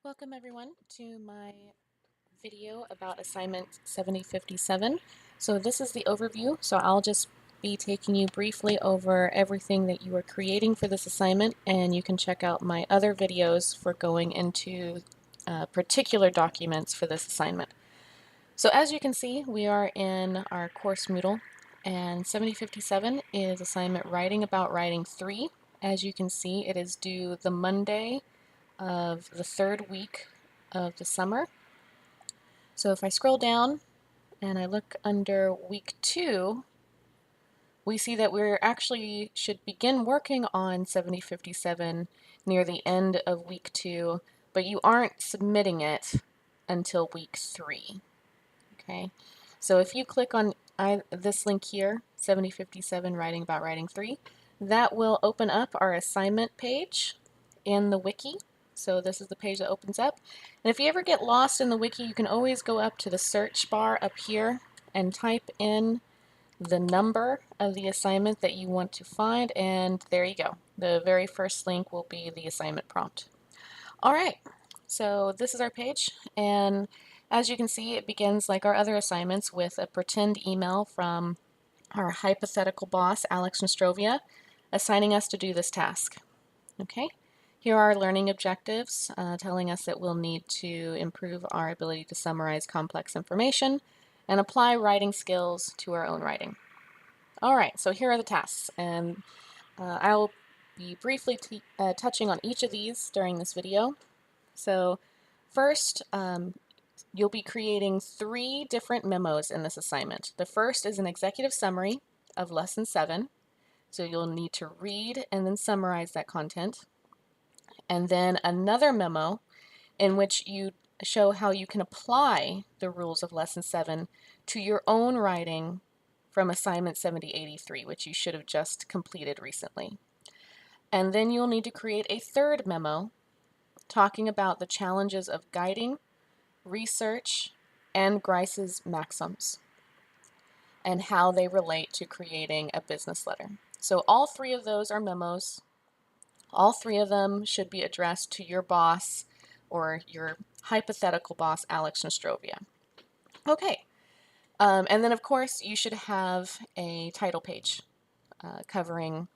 Welcome everyone to my video about assignment 7057. So this is the overview, so I'll just be taking you briefly over everything that you are creating for this assignment, and you can check out my other videos for going into particular documents for this assignment. So as you can see, we are in our course Moodle, and 7057 is assignment Writing About Writing 3. As you can see, it is due the Monday of the third week of the summer. So if I scroll down and I look under week 2, we see that we actually should begin working on 7057 near the end of week 2, but you aren't submitting it until week 3. Okay, so if you click on this link here, 7057 Writing About Writing 3, that will open up our assignment page in the wiki. So this is the page that opens up. And if you ever get lost in the wiki, you can always go up to the search bar up here and type in the number of the assignment that you want to find, and there you go. The very first link will be the assignment prompt. All right, so this is our page, and as you can see, it begins like our other assignments with a pretend email from our hypothetical boss, Alex Nostrovia, assigning us to do this task. Okay, here are our learning objectives, telling us that we'll need to improve our ability to summarize complex information and apply writing skills to our own writing. All right, so here are the tasks, and I'll be briefly touching on each of these during this video. So first, you'll be creating 3 different memos in this assignment. The first is an executive summary of Lesson 7. So you'll need to read and then summarize that content. And then another memo in which you show how you can apply the rules of Lesson 7 to your own writing from Assignment 7083, which you should have just completed recently. And then you'll need to create a third memo talking about the challenges of guiding, research, and Grice's maxims, and how they relate to creating a business letter. So all 3 of those are memos. All 3 of them should be addressed to your boss or your hypothetical boss, Alex Nostrovia. Okay, and then of course you should have a title page covering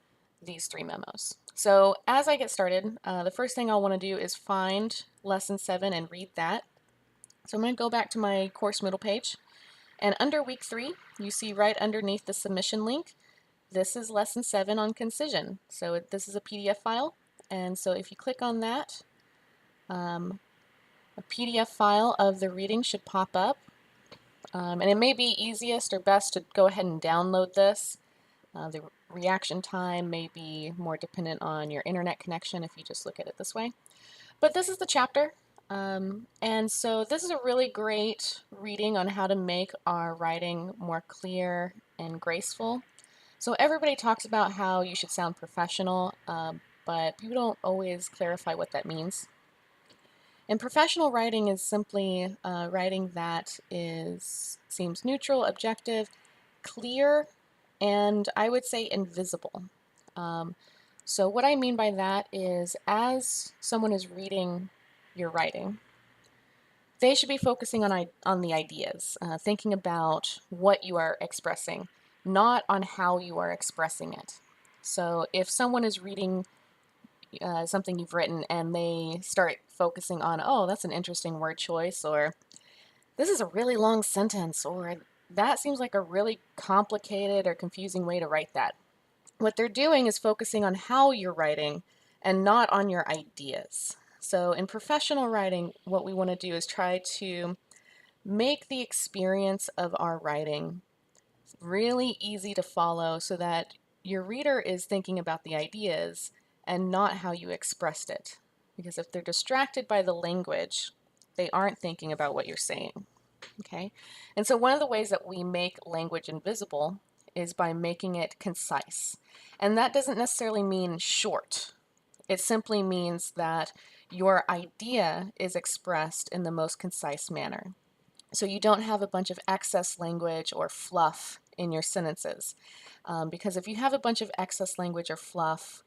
these 3 memos. So as I get started, the first thing I'll want to do is find Lesson 7 and read that. So I'm going to go back to my course Moodle page, and under week 3, you see right underneath the submission link, this is Lesson 7 on concision. So this is a PDF file, and so if you click on that, a PDF file of the reading should pop up, and it may be easiest or best to go ahead and download this. The reaction time may be more dependent on your internet connection if you just look at it this way. But this is the chapter. And so this is a really great reading on how to make our writing more clear and graceful. So everybody talks about how you should sound professional, but people don't always clarify what that means. And professional writing is simply writing that seems neutral, objective, clear, and I would say invisible. So what I mean by that is, as someone is reading your writing, they should be focusing on the ideas, thinking about what you are expressing, not on how you are expressing it. So if someone is reading something you've written and they start focusing on, oh, that's an interesting word choice, or this is a really long sentence, or that seems like a really complicated or confusing way to write that. What they're doing is focusing on how you're writing and not on your ideas. So in professional writing, what we want to do is try to make the experience of our writing really easy to follow so that your reader is thinking about the ideas and not how you expressed it. Because if they're distracted by the language, they aren't thinking about what you're saying. Okay? And so one of the ways that we make language invisible is by making it concise. And that doesn't necessarily mean short. It simply means that your idea is expressed in the most concise manner. So you don't have a bunch of excess language or fluff in your sentences. Because if you have a bunch of excess language or fluff,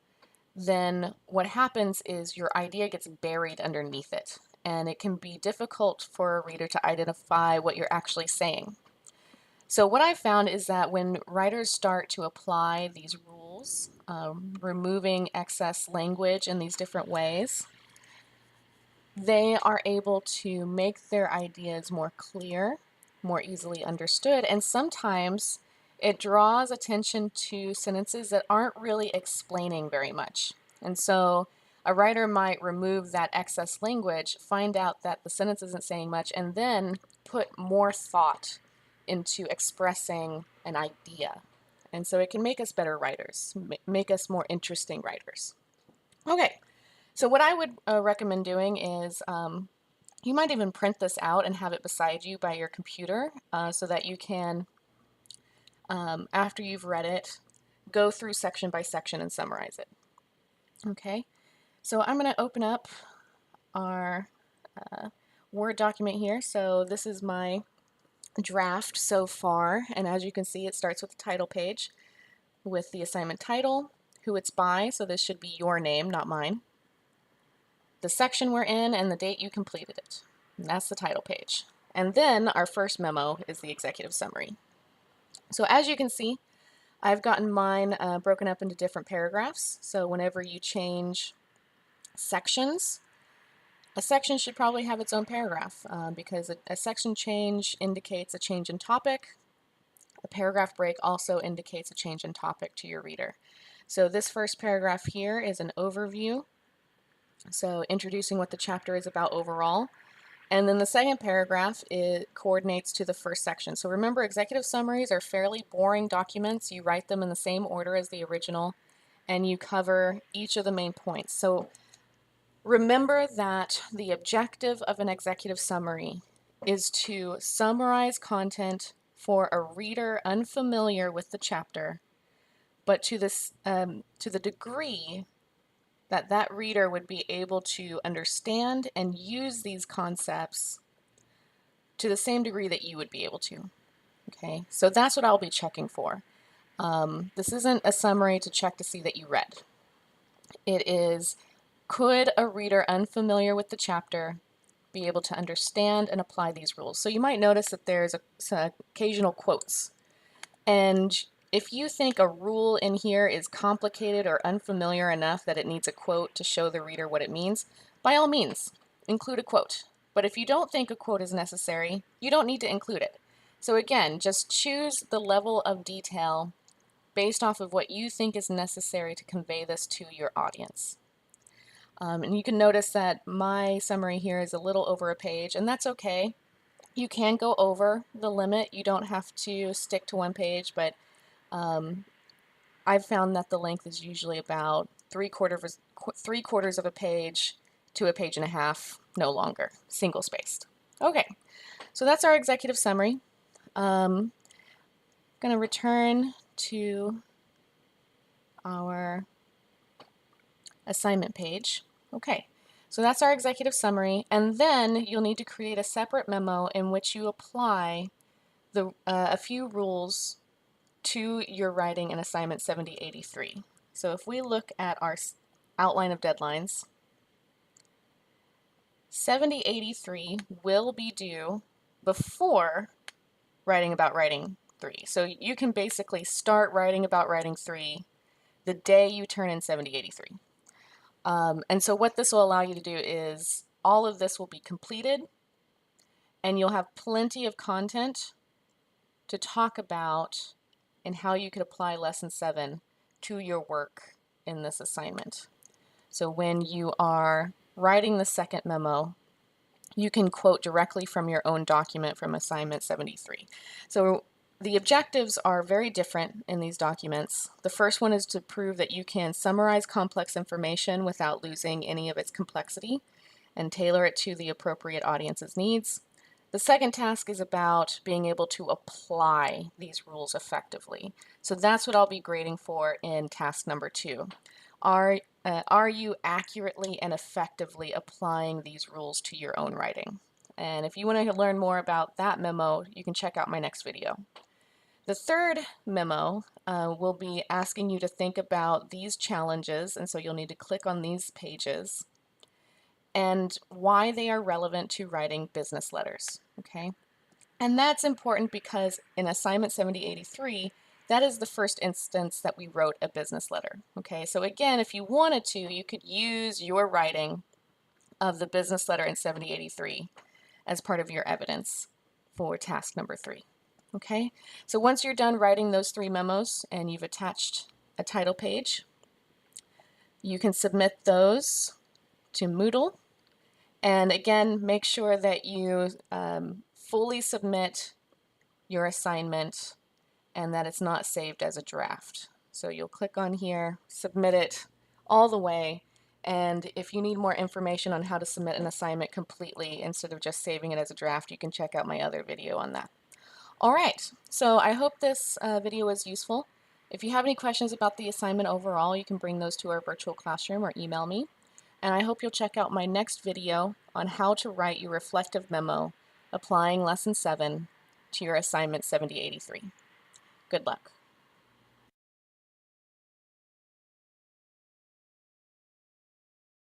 then what happens is your idea gets buried underneath it. and it can be difficult for a reader to identify what you're actually saying. So what I've found is that when writers start to apply these rules, removing excess language in these different ways, they are able to make their ideas more clear, more easily understood, and sometimes it draws attention to sentences that aren't really explaining very much. And so a writer might remove that excess language, find out that the sentence isn't saying much, and then put more thought into expressing an idea. And so it can make us better writers, make us more interesting writers. Okay, so what I would recommend doing is you might even print this out and have it beside you by your computer so that you can, after you've read it, go through section by section and summarize it. Okay, so I'm going to open up our Word document here. So this is my draft so far, and as you can see, it starts with the title page with the assignment title, who it's by, so this should be your name, not mine, the section we're in, and the date you completed it. And that's the title page. And then our first memo is the executive summary. So as you can see, I've gotten mine broken up into different paragraphs. So whenever you change sections, a section should probably have its own paragraph because a section change indicates a change in topic. A paragraph break also indicates a change in topic to your reader. So this first paragraph here is an overview, so introducing what the chapter is about overall. And then the second paragraph, it coordinates to the first section. So remember, executive summaries are fairly boring documents. You write them in the same order as the original, and you cover each of the main points. So remember that the objective of an executive summary is to summarize content for a reader unfamiliar with the chapter, but to the degree that that reader would be able to understand and use these concepts to the same degree that you would be able to. Okay, so that's what I'll be checking for. This isn't a summary to check to see that you read. It is, could a reader unfamiliar with the chapter be able to understand and apply these rules? So you might notice that there's some occasional quotes. And if you think a rule in here is complicated or unfamiliar enough that it needs a quote to show the reader what it means, by all means, include a quote. But if you don't think a quote is necessary, you don't need to include it. So again, just choose the level of detail based off of what you think is necessary to convey this to your audience. And you can notice that my summary here is a little over a page, and that's okay. You can go over the limit. You don't have to stick to one page, but I've found that the length is usually about three quarters of a page to a page and a half, no longer, single spaced. Okay, so that's our executive summary. I'm going to return to our assignment page. Okay, so that's our executive summary, and then you'll need to create a separate memo in which you apply a few rules to your writing in assignment 7083. So if we look at our outline of deadlines, 7083 will be due before writing about writing 3. So you can basically start writing about writing 3 the day you turn in 7083. And so what this will allow you to do is all of this will be completed, and you'll have plenty of content to talk about and how you could apply lesson 7 to your work in this assignment. So when you are writing the second memo, you can quote directly from your own document from assignment 73. So the objectives are very different in these documents. The first one is to prove that you can summarize complex information without losing any of its complexity and tailor it to the appropriate audience's needs. The second task is about being able to apply these rules effectively. So that's what I'll be grading for in task number 2. Are you accurately and effectively applying these rules to your own writing? And if you want to learn more about that memo, you can check out my next video. The third memo will be asking you to think about these challenges, and so you'll need to click on these pages and why they are relevant to writing business letters, okay? And that's important because in assignment 7083, that is the first instance that we wrote a business letter, okay? So again, if you wanted to, you could use your writing of the business letter in 7083 as part of your evidence for task number 3, okay? So once you're done writing those 3 memos and you've attached a title page, you can submit those to Moodle. And again, make sure that you fully submit your assignment and that it's not saved as a draft. So you'll click on here, submit it all the way, and if you need more information on how to submit an assignment completely instead of just saving it as a draft, you can check out my other video on that. All right, so I hope this video was useful. If you have any questions about the assignment overall, you can bring those to our virtual classroom or email me. And I hope you'll check out my next video on how to write your reflective memo applying Lesson 7 to your assignment 7083. Good luck.